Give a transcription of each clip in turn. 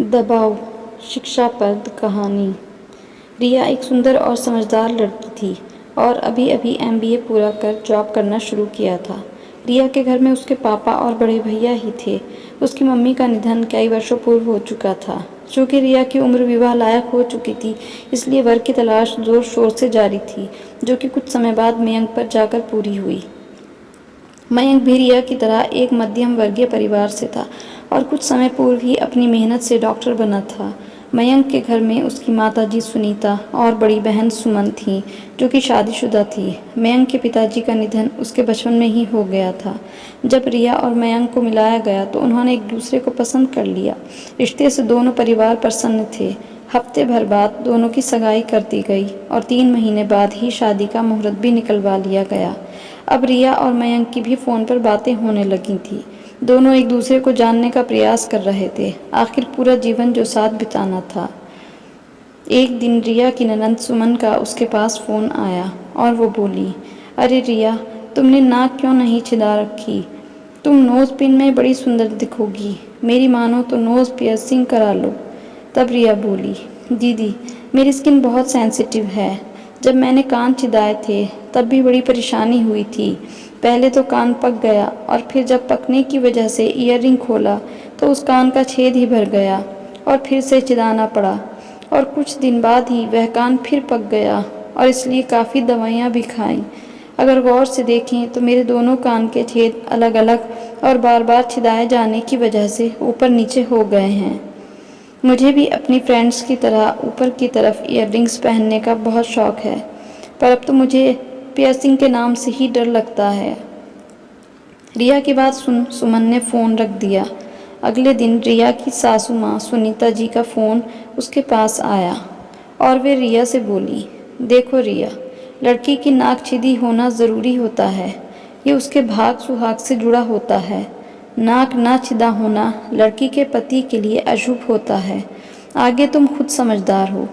दबाव, शिक्षाप्रद कहानी। रिया एक सुंदर और समझदार लड़की थी और अभी-अभी एमबीए पूरा कर जॉब करना शुरू किया था। रिया के घर में उसके पापा और बड़े भैया ही थे। उसकी मम्मी का निधन कई वर्षों पूर्व हो चुका था। चूँकि रिया की उम्र विवाह लायक हो चुकी थी, इसलिए वर की तलाश जोर शोर से जारी थी, जो कि कुछ समय बाद मयंक पर जाकर पूरी हुई। मयंक भी रिया की तरह एक मध्यम वर्गीय परिवार से था और कुछ समय पूर्व ही अपनी मेहनत से डॉक्टर बना था। मयंक के घर में उसकी माताजी सुनीता और बड़ी बहन सुमन थीं, जो कि शादीशुदा थी। मयंक के पिताजी का निधन उसके बचपन में ही हो गया था। जब रिया और मयंक को मिलाया गया तो उन्होंने एक दूसरे को पसंद कर लिया। रिश्ते से दोनों परिवार प्रसन्न थे। हफ्ते भर बाद दोनों की सगाई कर दी गई और 3 महीने बाद ही शादी का मुहूर्त भी निकलवा लिया गया। अब रिया और मयंक की भी फ़ोन पर बातें होने लगी थी। दोनों एक दूसरे को जानने का प्रयास कर रहे थे, आखिर पूरा जीवन जो साथ बिताना था। एक दिन रिया की ननंद सुमन का उसके पास फ़ोन आया और वो बोली, अरे रिया, तुमने नाक क्यों नहीं छिदा रखी? तुम नोज़ पिन में बड़ी सुंदर दिखोगी। मेरी मानो तो नोज़ पियर्सिंग करा लो। तब रिया बोली, दीदी, मेरी स्किन बहुत सेंसिटिव है। जब मैंने कान छिदाए थे तब भी बड़ी परेशानी हुई थी। पहले तो कान पक गया और फिर जब पकने की वजह से ईयररिंग खोला तो उस कान का छेद ही भर गया और फिर से छिदाना पड़ा और कुछ दिन बाद ही वह कान फिर पक गया और इसलिए काफ़ी दवाइयाँ भी खाईं। अगर गौर से देखें तो मेरे दोनों कान के छेद अलग अलग और बार बार छिदाए जाने की वजह से ऊपर नीचे हो गए हैं। मुझे भी अपनी फ्रेंड्स की तरह ऊपर की तरफ ईयररिंग्स पहनने का बहुत शौक़ है, पर अब तो मुझे पियर्सिंग के नाम से ही डर लगता है। रिया की बात सुन सुमन ने फ़ोन रख दिया। अगले दिन रिया की सासू माँ सुनीता जी का फ़ोन उसके पास आया और वे रिया से बोली, देखो रिया, लड़की की नाक छिदी होना ज़रूरी होता है। ये उसके भाग सुहाग से जुड़ा होता है। नाक ना छिदा होना लड़की के पति के लिए अशुभ होता है। आगे तुम खुद समझदार हो।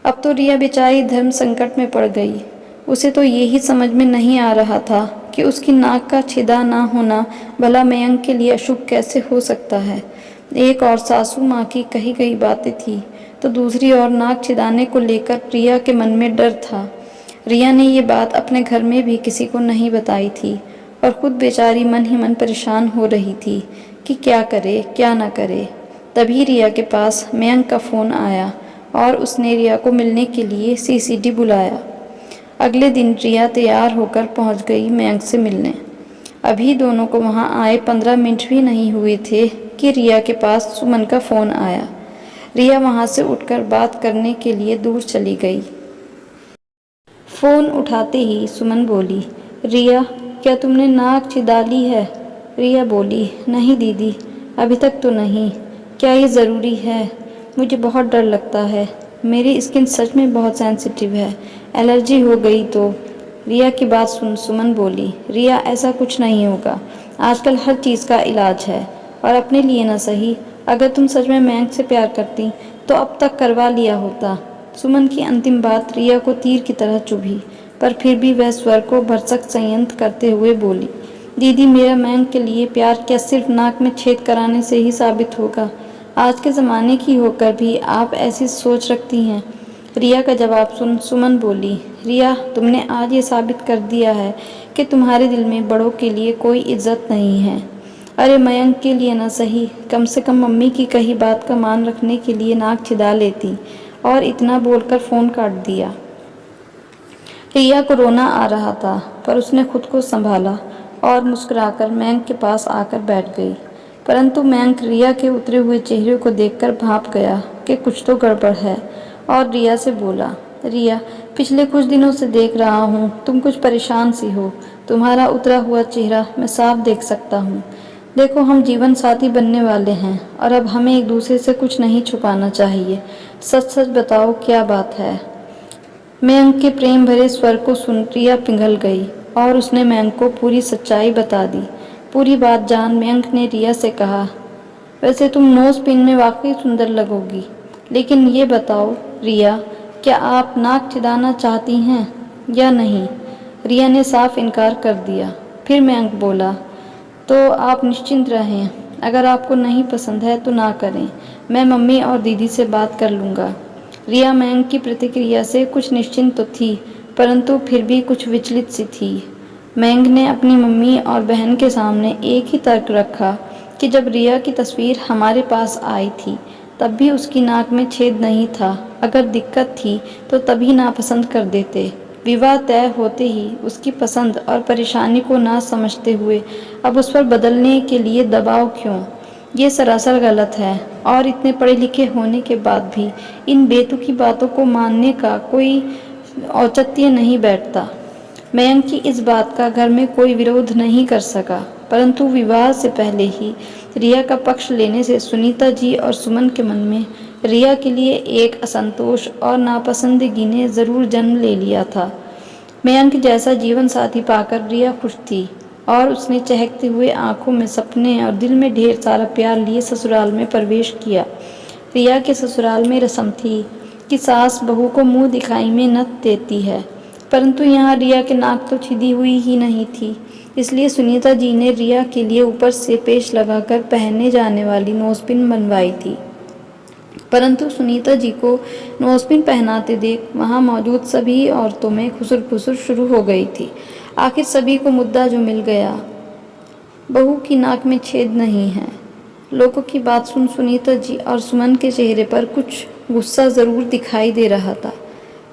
अब तो रिया बेचारी धर्म संकट में पड़ गई। उसे तो यही समझ में नहीं आ रहा था कि उसकी नाक का छिदा ना होना भला मयंक के लिए अशुभ कैसे हो सकता है। एक और सासू माँ की कही गई बातें थी तो दूसरी ओर नाक छिदाने को लेकर रिया के मन में डर था। रिया ने ये बात अपने घर में भी किसी को नहीं बताई थी और खुद बेचारी मन ही मन परेशान हो रही थी कि क्या करे क्या ना करे। तभी रिया के पास मयंक का फ़ोन आया और उसने रिया को मिलने के लिए सीसीडी बुलाया। अगले दिन रिया तैयार होकर पहुंच गई मयंक से मिलने। अभी दोनों को वहां आए 15 मिनट भी नहीं हुए थे कि रिया के पास सुमन का फ़ोन आया। रिया वहां से उठकर बात करने के लिए दूर चली गई। फ़ोन उठाते ही सुमन बोली, रिया, क्या तुमने नाक छिदा ली है? रिया बोली, नहीं दीदी, अभी तक तो नहीं। क्या ये ज़रूरी है? मुझे बहुत डर लगता है। मेरी स्किन सच में बहुत सेंसिटिव है। एलर्जी हो गई तो। रिया की बात सुन सुमन बोली, रिया, ऐसा कुछ नहीं होगा। आजकल हर चीज़ का इलाज है और अपने लिए ना सही, अगर तुम सच में मयंक से प्यार करती तो अब तक करवा लिया होता। सुमन की अंतिम बात रिया को तीर की तरह चुभी, पर फिर भी वह स्वर को भरसक संयत करते हुए बोली, दीदी, मेरा मयंक के लिए प्यार क्या सिर्फ नाक में छेद कराने से ही साबित होगा? आज के ज़माने की होकर भी आप ऐसी सोच रखती हैं। रिया का जवाब सुन सुमन बोली, रिया, तुमने आज ये साबित कर दिया है कि तुम्हारे दिल में बड़ों के लिए कोई इज्जत नहीं है। अरे मयंक के लिए ना सही, कम से कम मम्मी की कही बात का मान रखने के लिए नाक छिदा लेती। और इतना बोलकर फ़ोन काट दिया। रिया को रोना आ रहा था, पर उसने खुद को संभाला और मुस्कुराकर मयंक के पास आकर बैठ गई। परंतु मयंक रिया के उतरे हुए चेहरे को देखकर भांप गया कि कुछ तो गड़बड़ है और रिया से बोला, रिया, पिछले कुछ दिनों से देख रहा हूँ तुम कुछ परेशान सी हो। तुम्हारा उतरा हुआ चेहरा मैं साफ देख सकता हूँ। देखो, हम जीवन साथी बनने वाले हैं और अब हमें एक दूसरे से कुछ नहीं छुपाना चाहिए। सच सच बताओ, क्या बात है? मयंक के प्रेम भरे स्वर को सुन रिया पिघल गई और उसने मयंक को पूरी सच्चाई बता दी। पूरी बात जान मयंक ने रिया से कहा, वैसे तुम नोज़ पिन में वाकई सुंदर लगोगी, लेकिन ये बताओ रिया, क्या आप नाक छिदाना चाहती हैं या नहीं? रिया ने साफ इनकार कर दिया। फिर मयंक बोला, तो आप निश्चिंत रहें, अगर आपको नहीं पसंद है तो ना करें, मैं मम्मी और दीदी से बात कर लूँगा। रिया मयंक की प्रतिक्रिया से कुछ निश्चिंत तो थी, परंतु फिर भी कुछ विचलित सी थी। मयंक ने अपनी मम्मी और बहन के सामने एक ही तर्क रखा कि जब रिया की तस्वीर हमारे पास आई थी तब भी उसकी नाक में छेद नहीं था। अगर दिक्कत थी तो तभी नापसंद कर देते। विवाह तय होते ही उसकी पसंद और परेशानी को ना समझते हुए अब उस पर बदलने के लिए दबाव क्यों? ये सरासर गलत है और इतने पढ़े लिखे होने के बाद भी इन बेतुकी बातों को मानने का कोई औचित्य नहीं बैठता। मयंक की इस बात का घर में कोई विरोध नहीं कर सका, परंतु विवाह से पहले ही रिया का पक्ष लेने से सुनीता जी और सुमन के मन में रिया के लिए एक असंतोष और नापसंदगी ने जरूर जन्म ले लिया था। मयंक जैसा जीवन साथी पाकर रिया खुश थी और उसने चहकते हुए आंखों में सपने और दिल में ढेर सारा प्यार लिए ससुराल में प्रवेश किया। रिया के ससुराल में रस्म थी कि सास बहू को मुंह दिखाई में नत देती है, परंतु यहाँ रिया के नाक तो छिदी हुई ही नहीं थी, इसलिए सुनीता जी ने रिया के लिए ऊपर से पेच लगाकर पहनने जाने वाली नोजपिन बनवाई थी। परंतु सुनीता जी को नोजपिन पहनाते देख वहां मौजूद सभी औरतों में खुसुर-फुसुर शुरू हो गई थी। आखिर सभी को मुद्दा जो मिल गया, बहू की नाक में छेद नहीं है। लोगों की बात सुन सुनीता जी और सुमन के चेहरे पर कुछ गुस्सा ज़रूर दिखाई दे रहा था,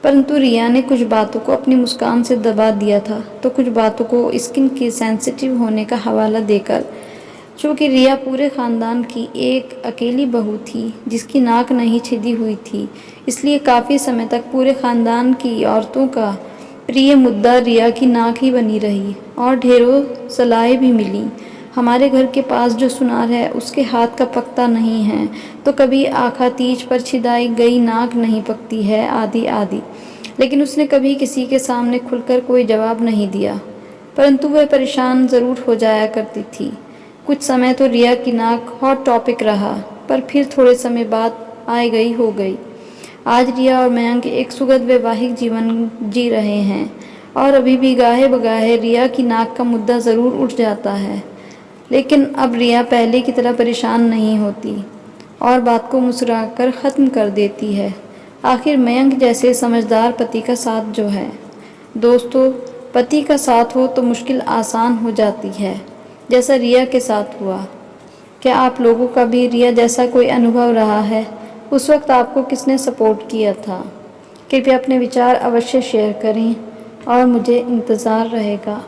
परंतु रिया ने कुछ बातों को अपनी मुस्कान से दबा दिया था तो कुछ बातों को स्किन के सेंसिटिव होने का हवाला देकर। चूँकि रिया पूरे ख़ानदान की एक अकेली बहू थी जिसकी नाक नहीं छिदी हुई थी, इसलिए काफ़ी समय तक पूरे ख़ानदान की औरतों का प्रिय मुद्दा रिया की नाक ही बनी रही और ढेरों सलाहें भी मिली। हमारे घर के पास जो सुनार है उसके हाथ का पकता नहीं है, तो कभी आखा तीज पर छिदाई गई नाक नहीं पकती है, आदि आदि। लेकिन उसने कभी किसी के सामने खुलकर कोई जवाब नहीं दिया, परंतु वह परेशान ज़रूर हो जाया करती थी। कुछ समय तो रिया की नाक हॉट टॉपिक रहा, पर फिर थोड़े समय बाद आए गई हो गई। आज रिया और मयंक एक सुखद वैवाहिक जीवन जी रहे हैं और अभी भी गाहे बगाहे रिया की नाक का मुद्दा ज़रूर उठ जाता है, लेकिन अब रिया पहले की तरह परेशान नहीं होती और बात को मुस्कुराकर ख़त्म कर देती है। आखिर मयंक जैसे समझदार पति का साथ जो है। दोस्तों, पति का साथ हो तो मुश्किल आसान हो जाती है, जैसा रिया के साथ हुआ। क्या आप लोगों का भी रिया जैसा कोई अनुभव रहा है? उस वक्त आपको किसने सपोर्ट किया था? कृपया अपने विचार अवश्य शेयर करें और मुझे इंतज़ार रहेगा।